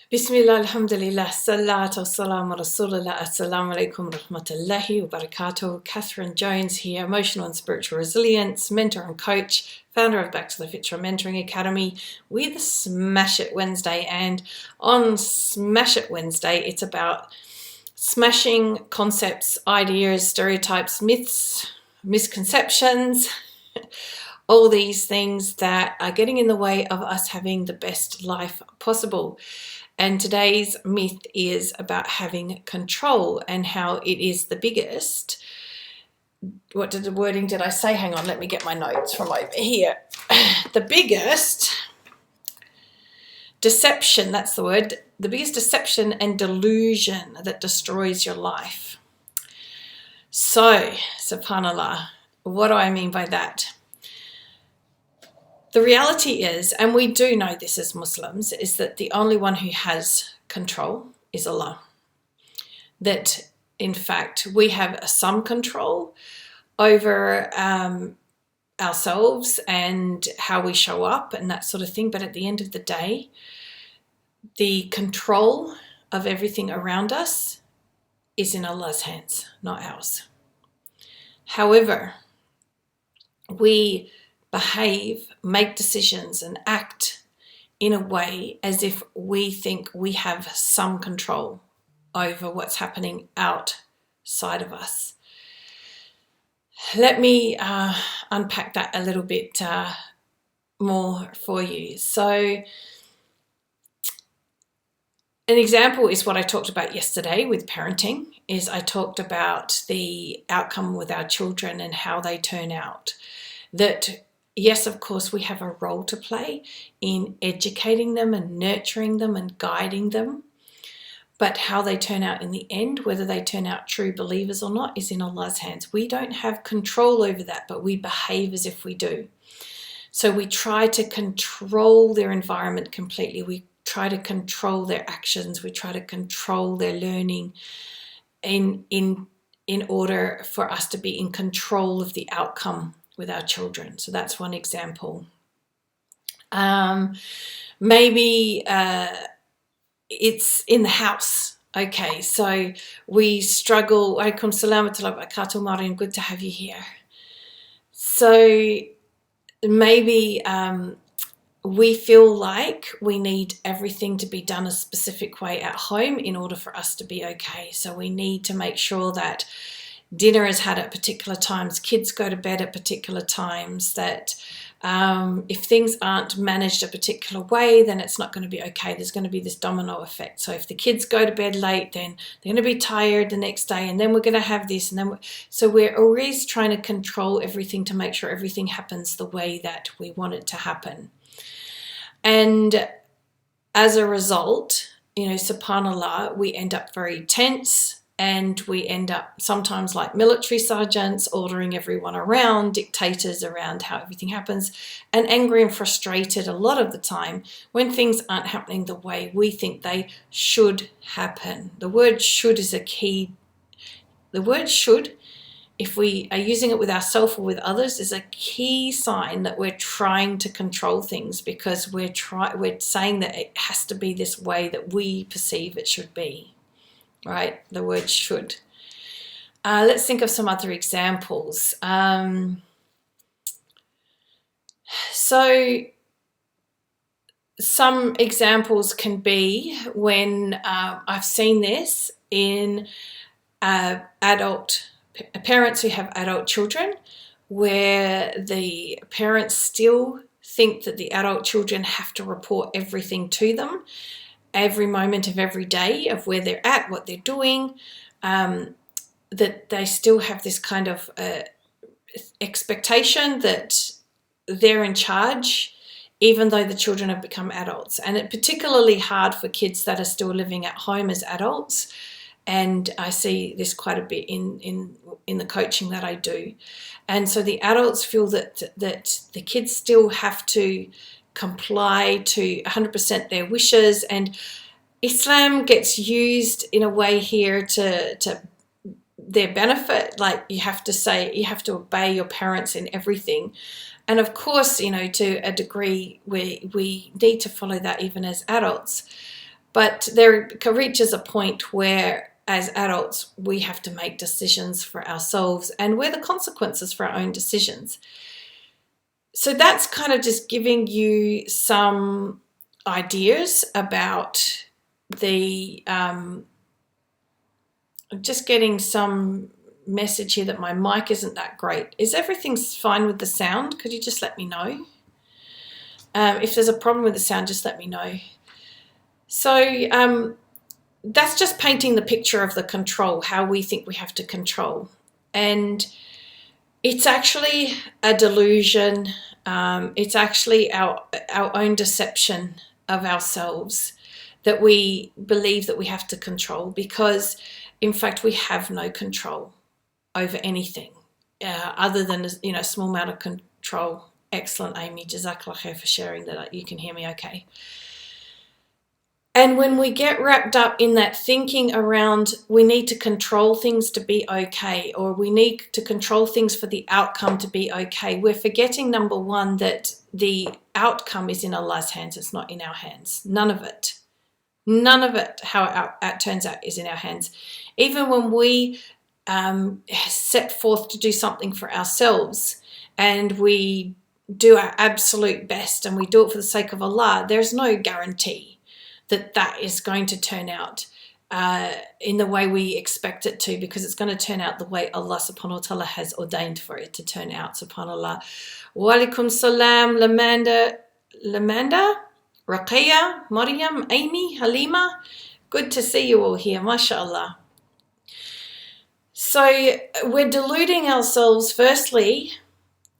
Bismillah, alhamdulillah, salatu wassalamu rasulullah, assalamu alaikum rahmatullahi wa barakatuh. Catherine Jones here, emotional and spiritual resilience, mentor and coach, founder of Back to the Future Mentoring Academy with Smash It Wednesday. And on Smash It Wednesday, it's about smashing concepts, ideas, stereotypes, myths, misconceptions, all these things that are getting in the way of us having the best life possible. And today's myth is about having control and how it is the biggest. What did the wording did I say? Hang on, let me get my notes from over here. The biggest deception, that's the word, the biggest deception and delusion that destroys your life. So, subhanAllah, what do I mean by that? The reality is, and we do know this as Muslims, is that the only one who has control is Allah. That, in fact, we have some control over ourselves and how we show up and that sort of thing. But at the end of the day, the control of everything around us is in Allah's hands, not ours. However, we behave, make decisions and act in a way as if we think we have some control over what's happening outside of us. Let me unpack that a little bit more for you. So an example is what I talked about yesterday with parenting, is I talked about the outcome with our children and how they turn out. That yes, of course, we have a role to play in educating them and nurturing them and guiding them. But how they turn out in the end, whether they turn out true believers or not, is in Allah's hands. We don't have control over that, but we behave as if we do. So we try to control their environment completely. We try to control their actions. We try to control their learning in order for us to be in control of the outcome with our children. So that's one example. Maybe it's in the house. Okay, so we struggle. Alaikum salam wa rahmatullahi wa barakatuh, Mariam, good to have you here. So maybe we feel like we need everything to be done a specific way at home in order for us to be okay. So we need to make sure that dinner is had at particular times, kids go to bed at particular times, that if things aren't managed a particular way, then it's not going to be okay. There's going to be this domino effect. So if the kids go to bed late, then they're going to be tired the next day, and then we're going to have this. And then so we're always trying to control everything to make sure everything happens the way that we want it to happen. And as a result, subhanAllah, we end up very tense. And we end up sometimes like military sergeants, ordering everyone around, dictators around how everything happens, and angry and frustrated a lot of the time when things aren't happening the way we think they should happen. The word should is a key. The word should, if we are using it with ourselves or with others, is a key sign that we're trying to control things, because we're saying that it has to be this way that we perceive it should be. Right, the word should. Let's think of some other examples. So some examples can be when I've seen this in adult parents who have adult children, where the parents still think that the adult children have to report everything to them, every moment of every day of where they're at, what they're doing, that they still have this kind of expectation that they're in charge, even though the children have become adults. And it's particularly hard for kids that are still living at home as adults. And I see this quite a bit in the coaching that I do. And so the adults feel that the kids still have to comply to 100% their wishes, and Islam gets used in a way here to their benefit. Like you have to obey your parents in everything, and of course, to a degree we need to follow that even as adults. But there reaches a point where, as adults, we have to make decisions for ourselves, and we're the consequences for our own decisions. So that's kind of just giving you some ideas about the, just getting some message here that my mic isn't that great. Is everything fine with the sound? Could you just let me know? If there's a problem with the sound, just let me know. So that's just painting the picture of the control, how we think we have to control. And it's actually a delusion. It's actually our own deception of ourselves, that we believe that we have to control, because in fact we have no control over anything other than a small amount of control. Excellent, Amy. Jazakallah khair for sharing that. You can hear me okay. And when we get wrapped up in that thinking around we need to control things to be okay, or we need to control things for the outcome to be okay, we're forgetting, number one, that the outcome is in Allah's hands. It's not in our hands. None of it. None of it, how it turns out, is in our hands. Even when we set forth to do something for ourselves and we do our absolute best and we do it for the sake of Allah, there's no guarantee that that is going to turn out in the way we expect it to, because it's going to turn out the way Allah subhanahu wa ta'ala has ordained for it to turn out, subhanAllah. Wa alaikum salam, Lamanda, Raqiya, Maryam, Amy, Halima. Good to see you all here, mashallah. So we're deluding ourselves, firstly,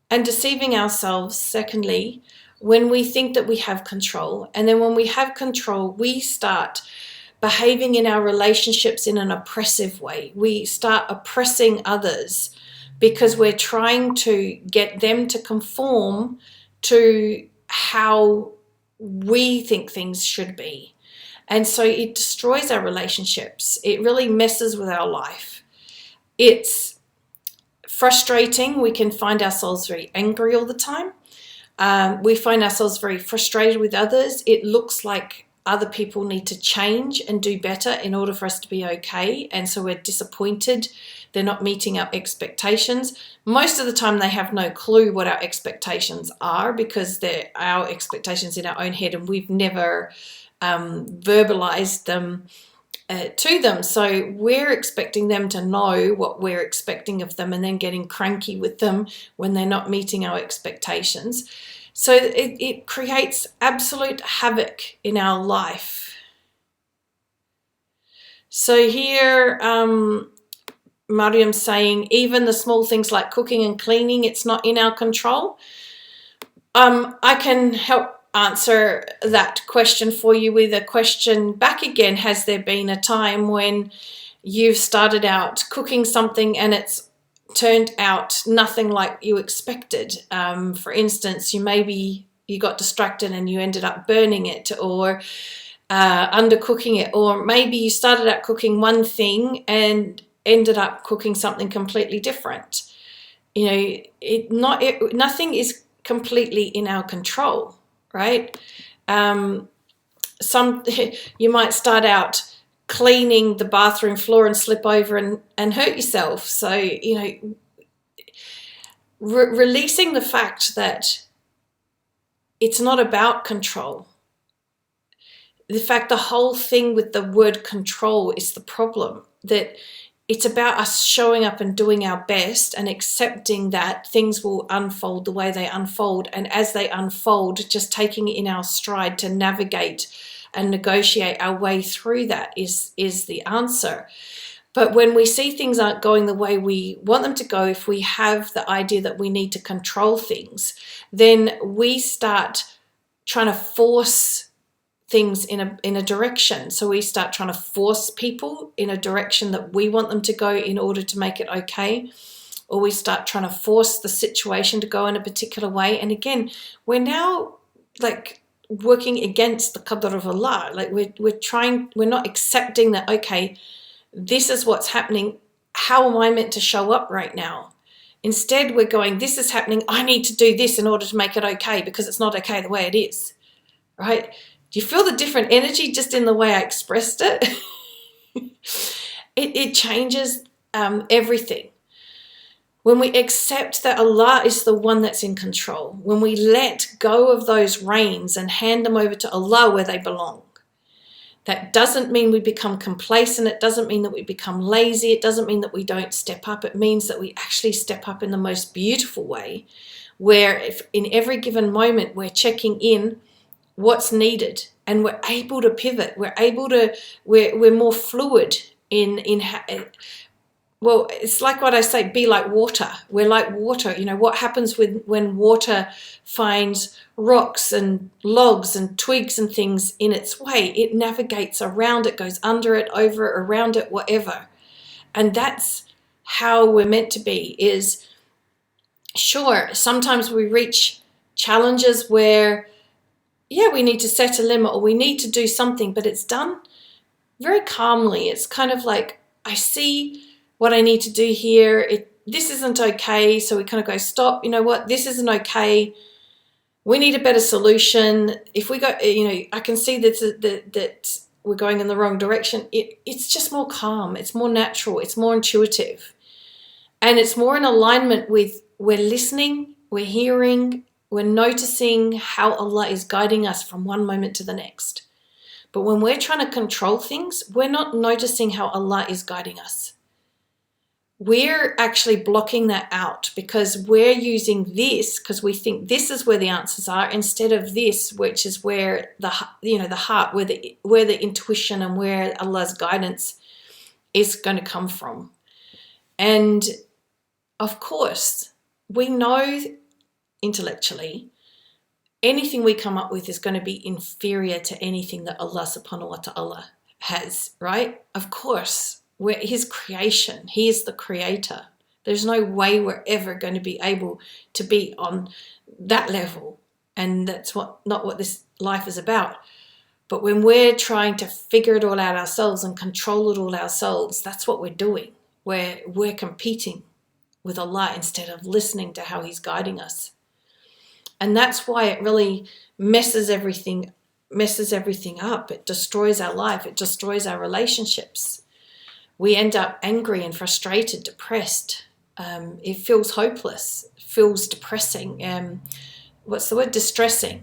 and deceiving ourselves, secondly, when we think that we have control. And then when we have control, we start behaving in our relationships in an oppressive way. We start oppressing others because we're trying to get them to conform to how we think things should be. And so it destroys our relationships. It really messes with our life. It's frustrating. We can find ourselves very angry all the time. We find ourselves very frustrated with others. It looks like other people need to change and do better in order for us to be okay. And so we're disappointed. They're not meeting our expectations. Most of the time they have no clue what our expectations are, because they're our expectations in our own head and we've never verbalized them to them. So we're expecting them to know what we're expecting of them and then getting cranky with them when they're not meeting our expectations. So it creates absolute havoc in our life. So here Mariam's saying, even the small things like cooking and cleaning, it's not in our control. I can help answer that question for you with a question back again. Has there been a time when you've started out cooking something and it's turned out nothing like you expected? For instance, you got distracted and you ended up burning it, or undercooking it, or maybe you started out cooking one thing and ended up cooking something completely different. Nothing is completely in our control. Right? You might start out cleaning the bathroom floor and slip over and hurt yourself. So, releasing the fact that it's not about control. The fact the whole thing with the word control is the problem, that it's about us showing up and doing our best and accepting that things will unfold the way they unfold. And as they unfold, just taking it in our stride to navigate and negotiate our way through that is the answer. But when we see things aren't going the way we want them to go, if we have the idea that we need to control things, then we start trying to force things in a direction. So we start trying to force people in a direction that we want them to go in order to make it okay, or we start trying to force the situation to go in a particular way. And again, we're now like working against the qadr of Allah. Like we're not accepting that, okay, this is what's happening. How am I meant to show up right now? Instead, we're going, this is happening. I need to do this in order to make it okay, because it's not okay the way it is, right? Do you feel the different energy just in the way I expressed it? It changes everything. When we accept that Allah is the one that's in control, when we let go of those reins and hand them over to Allah where they belong, that doesn't mean we become complacent. It doesn't mean that we become lazy. It doesn't mean that we don't step up. It means that we actually step up in the most beautiful way, where if in every given moment we're checking in what's needed and we're able to pivot. We're more fluid in well, it's like what I say, be like water. We're like water. You know, what happens when water finds rocks and logs and twigs and things in its way? It navigates around it, goes under it, over it, around it, whatever. And that's how we're meant to be. Is sure, sometimes we reach challenges where, yeah, we need to set a limit or we need to do something, but it's done very calmly. It's kind of like, I see what I need to do here. This isn't okay. So we kind of go, stop, you know what, this isn't okay. We need a better solution. If we go, I can see that we're going in the wrong direction. It's just more calm. It's more natural. It's more intuitive. And it's more in alignment with, we're listening, we're hearing, we're noticing how Allah is guiding us from one moment to the next. But when we're trying to control things, we're not noticing how Allah is guiding us. We're actually blocking that out because we're using this because we think this is where the answers are, instead of this, which is where the heart, where the intuition and where Allah's guidance is going to come from. And of course, we know intellectually anything we come up with is going to be inferior to anything that Allah subhanahu wa ta'ala has, right? Of course. We're His creation. He is the creator. There's no way we're ever going to be able to be on that level. And that's not what this life is about. But when we're trying to figure it all out ourselves and control it all ourselves, that's what we're doing. We're competing with Allah instead of listening to how He's guiding us. And that's why it really messes everything up. It destroys our life. It destroys our relationships. We end up angry and frustrated, depressed. It feels hopeless, feels depressing. What's the word? Distressing.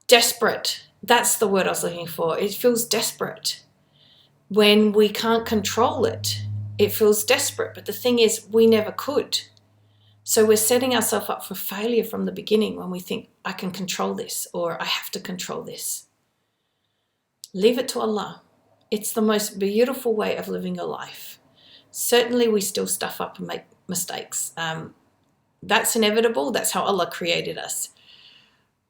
Desperate. That's the word I was looking for. It feels desperate. When we can't control it, it feels desperate. But the thing is, we never could. So we're setting ourselves up for failure from the beginning when we think, I can control this, or I have to control this. Leave it to Allah. It's the most beautiful way of living your life. Certainly we still stuff up and make mistakes. That's inevitable. That's how Allah created us.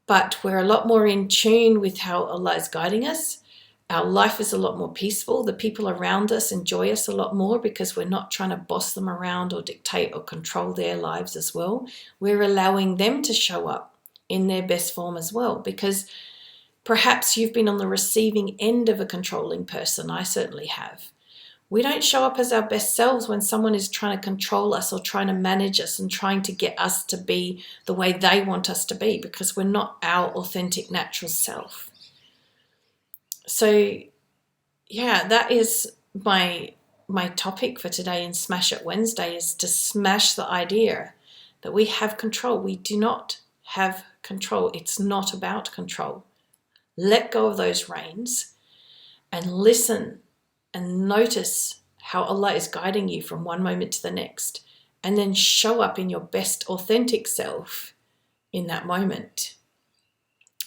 But we're a lot more in tune with how Allah is guiding us. Our life is a lot more peaceful. The people around us enjoy us a lot more because we're not trying to boss them around or dictate or control their lives as well. We're allowing them to show up in their best form as well, because perhaps you've been on the receiving end of a controlling person. I certainly have. We don't show up as our best selves when someone is trying to control us or trying to manage us and trying to get us to be the way they want us to be, because we're not our authentic, natural self. So, yeah, that is my topic for today in Smash It Wednesday, is to smash the idea that we have control. We do not have control. It's not about control. Let go of those reins and listen and notice how Allah is guiding you from one moment to the next, and then show up in your best authentic self in that moment.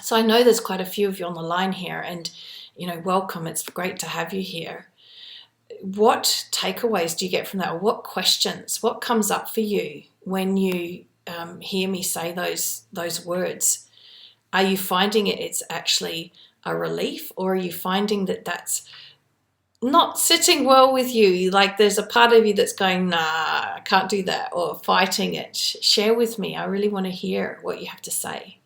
So I know there's quite a few of you on the line here, and welcome. It's great to have you here. What takeaways do you get from that? What questions? What comes up for you when you hear me say those words? Are you finding it's actually a relief, or are you finding that that's not sitting well with you? Like there's a part of you that's going, nah, I can't do that, or fighting it. Share with me. I really want to hear what you have to say.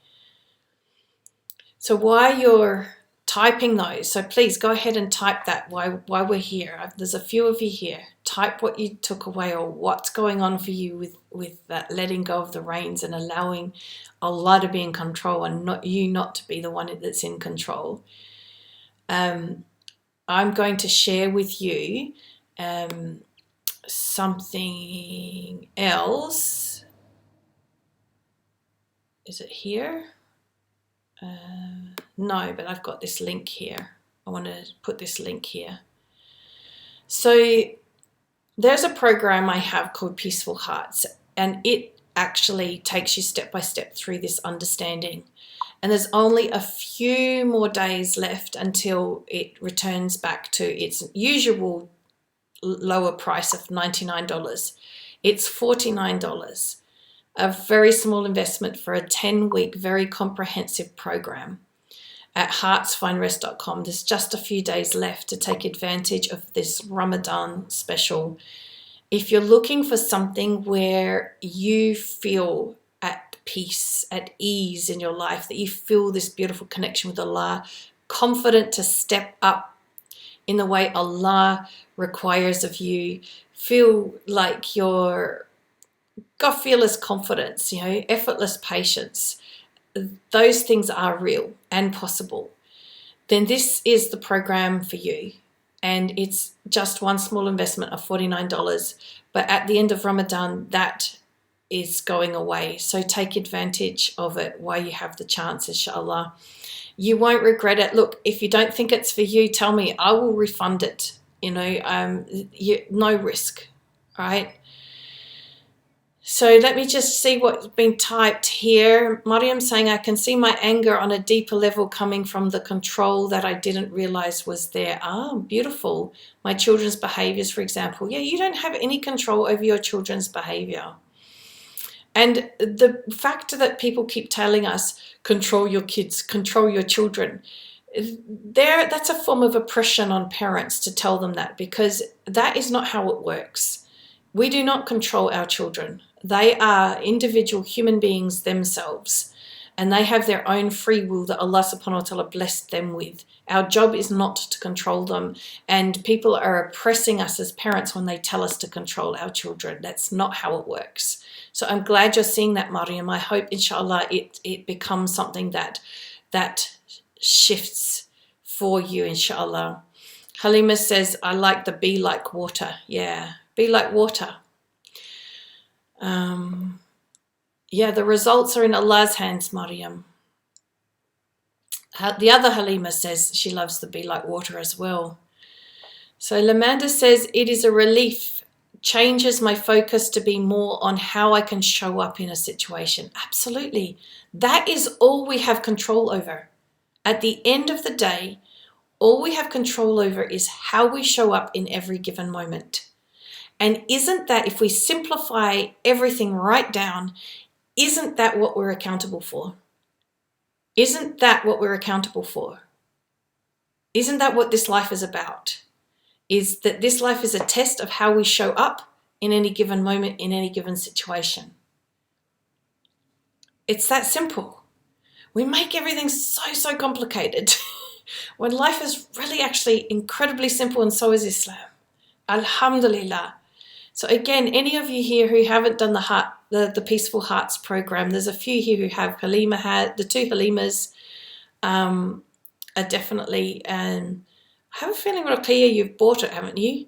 So while you're typing those. So please go ahead and type that while we're here. There's a few of you here. Type what you took away or what's going on for you with that letting go of the reins and allowing Allah to be in control and not to be the one that's in control. I'm going to share with you something else. Is it here? No, but I've got this link here. I want to put this link here. So there's a program I have called Peaceful Hearts, and it actually takes you step by step through this understanding. And there's only a few more days left until it returns back to its usual lower price of $99. It's $49. A very small investment for a 10-week, very comprehensive program at heartsfindrest.com. There's just a few days left to take advantage of this Ramadan special. If you're looking for something where you feel at peace, at ease in your life, that you feel this beautiful connection with Allah, confident to step up in the way Allah requires of you, feel like you're got fearless confidence, effortless patience, those things are real and possible, then this is the program for you. And it's just one small investment of $49. But at the end of Ramadan, that is going away. So take advantage of it while you have the chance, inshallah. You won't regret it. Look, if you don't think it's for you, tell me. I will refund it. No risk, right? So let me just see what's been typed here. Mariam saying, I can see my anger on a deeper level coming from the control that I didn't realize was there. Ah, beautiful. My children's behaviors, for example. Yeah, you don't have any control over your children's behavior. And the fact that people keep telling us, control your kids, control your children, that's a form of oppression on parents to tell them that, because that is not how it works. We do not control our children. They are individual human beings themselves, and they have their own free will that Allah subhanahu wa ta'ala blessed them with. Our job is not to control them, and people are oppressing us as parents when they tell us to control our children. That's not how it works. So I'm glad you're seeing that, Mariam. I hope, inshallah, it becomes something that shifts for you, inshallah. Halima says, I like the be like water. Yeah, be like water. The results are in Allah's hands, Mariam. The other Halima says she loves the be like water as well. So Lamanda says, it is a relief, changes my focus to be more on how I can show up in a situation. Absolutely. That is all we have control over. At the end of the day, all we have control over is how we show up in every given moment. And isn't that, if we simplify everything right down, isn't that what we're accountable for? Isn't that what we're accountable for? Isn't that what this life is about? Is that this life is a test of how we show up in any given moment, in any given situation. It's that simple. We make everything so complicated when life is really actually incredibly simple, and so is Islam. Alhamdulillah. So again, any of you here who haven't done the Peaceful Hearts program, there's a few here who have. Halima had, the two Halimas are definitely, I have a feeling, Raqiya, you've bought it, haven't you?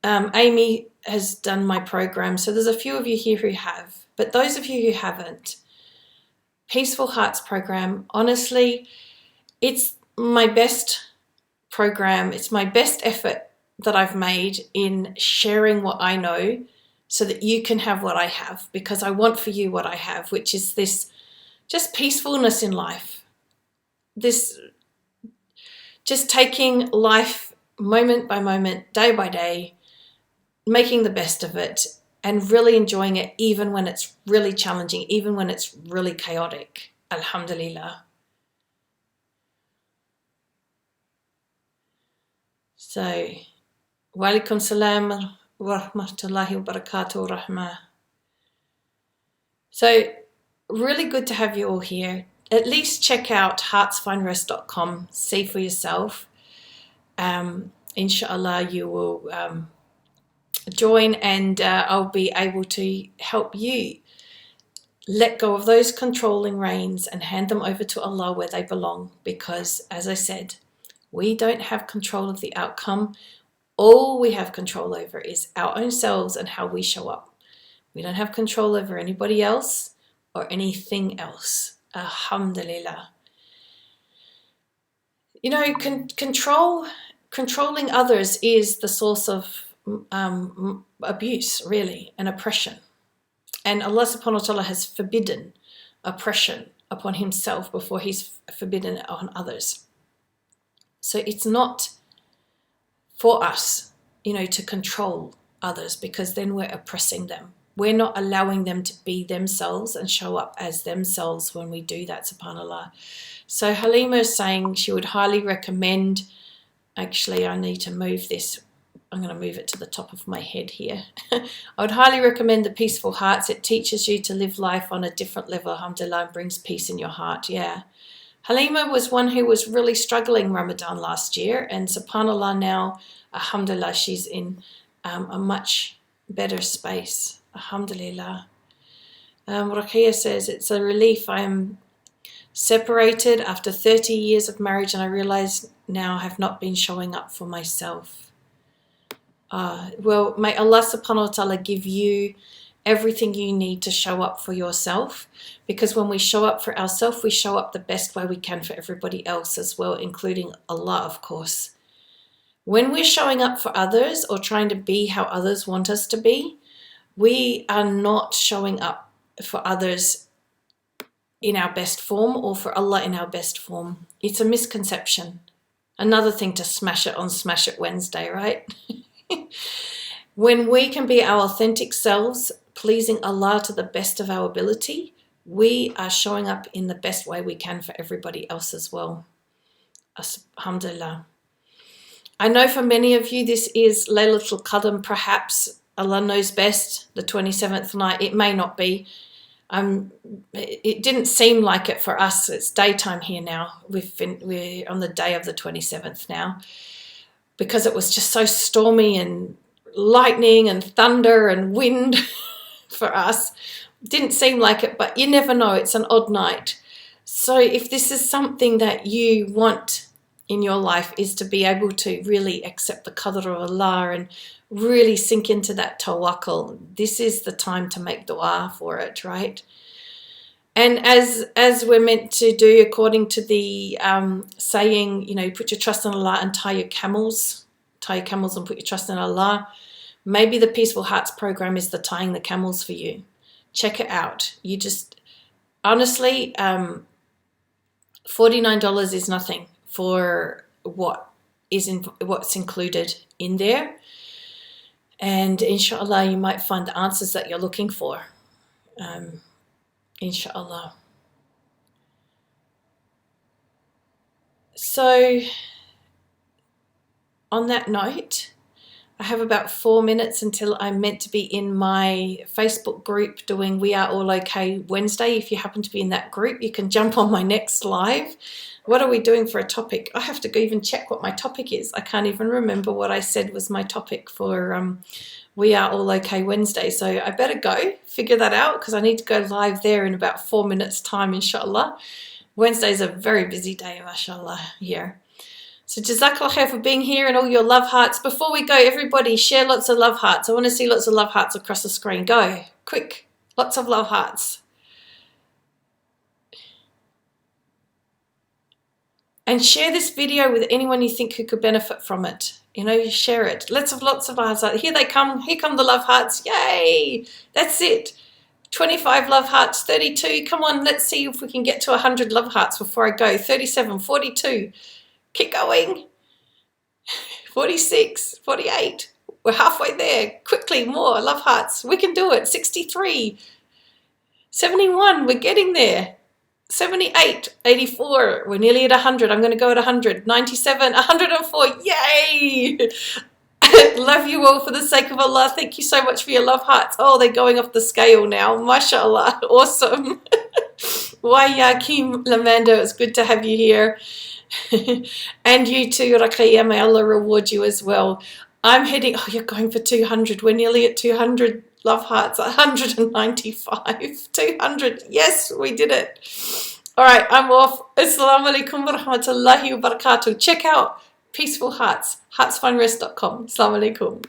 Amy has done my program, so there's a few of you here who have. But those of you who haven't, Peaceful Hearts program, honestly, it's my best program. It's my best effort that I've made in sharing what I know so that you can have what I have, because I want for you what I have, which is this just peacefulness in life. This just taking life moment by moment, day by day, making the best of it and really enjoying it, even when it's really challenging, even when it's really chaotic. Alhamdulillah. So, wa alaikum salam wa rahmatullahi wa barakatuh rahmah. So, really good to have you all here. at least check out heartsfindrest.com, see for yourself. Inshallah, you will join, and I'll be able to help you let go of those controlling reins and hand them over to Allah where they belong, because, as I said, we don't have control of the outcome. All we have control over is our own selves and how we show up. We don't have control over anybody else or anything else. Alhamdulillah. You know, controlling others is the source of abuse, really, and oppression. And Allah subhanahu wa ta'ala has forbidden oppression upon himself before he's forbidden it on others. So it's not for us, you know, to control others, because then we're oppressing them. We're not allowing them to be themselves and show up as themselves when we do that, subhanAllah. So Halima is saying she would highly recommend, actually I need to move this, I'm going to move it to the top of my head here. I would highly recommend the Peaceful Hearts. It teaches you to live life on a different level, alhamdulillah, and brings peace in your heart. Yeah. Halima was one who was really struggling Ramadan last year, and subhanAllah now, alhamdulillah, she's in a much better space. Alhamdulillah. Rakia says, it's a relief. I am separated after 30 years of marriage, and I realize now I have not been showing up for myself. Well, may Allah subhanahu wa ta'ala give you everything you need to show up for yourself, because when we show up for ourselves, we show up the best way we can for everybody else as well, including Allah, of course. When we're showing up for others or trying to be how others want us to be, we are not showing up for others in our best form or for Allah in our best form. It's a misconception. Another thing to smash it on Smash It Wednesday, right? When we can be our authentic selves, pleasing Allah to the best of our ability, we are showing up in the best way we can for everybody else as well. Alhamdulillah. I know for many of you this is Laylatul Qadr, perhaps. Allah knows best, the 27th night. It may not be. It didn't seem like it for us. It's daytime here now. We're on the day of the 27th now, because it was just so stormy and lightning and thunder and wind for us. Didn't seem like it, but you never know. It's an odd night. So if this is something that you want in your life, is to be able to really accept the qadr of Allah and really sink into that tawakkul, this is the time to make dua for it, right? And as we're meant to do according to the saying, you know, put your trust in Allah and tie your camels and put your trust in Allah. Maybe the Peaceful Hearts program is the tying the camels for you. Check it out. You just, honestly, $49 is nothing for what's included in there. And inshallah, you might find the answers that you're looking for. Inshallah. So, on that note, I have about 4 minutes until I'm meant to be in my Facebook group doing We Are All Okay Wednesday. If you happen to be in that group, you can jump on my next live. What are we doing for a topic? I have to go even check what my topic is. I can't even remember what I said was my topic for We Are All Okay Wednesday. So I better go figure that out, because I need to go live there in about 4 minutes time, inshallah. Wednesday is a very busy day, mashallah, here. So Jazakallah khair for being here and all your love hearts. Before we go, everybody share lots of love hearts. I want to see lots of love hearts across the screen. Go, quick, lots of love hearts. And share this video with anyone you think who could benefit from it. You know, share it. Lots of hearts. Here they come. Here come the love hearts. Yay! That's it. 25 love hearts. 32. Come on, let's see if we can get to 100 love hearts before I go. 37. 42. Keep going. 46. 48. We're halfway there. Quickly, more love hearts. We can do it. 63. 71. We're getting there. 78, 84, we're nearly at 100. I'm going to go at 100. 97, 104. Yay! Love you all for the sake of Allah. Thank you so much for your love hearts. Oh, they're going off the scale now. MashaAllah. Awesome. Waya Kim Lamando, it's good to have you here. And you too, Rakaya, may Allah reward you as well. I'm heading, oh, you're going for 200. We're nearly at 200 love hearts, 195, 200. Yes, we did it. All right, I'm off. Assalamu alaikum wa rahmatullahi wa barakatuh. Check out Peaceful Hearts, heartsfindrest.com. Assalamu alaikum.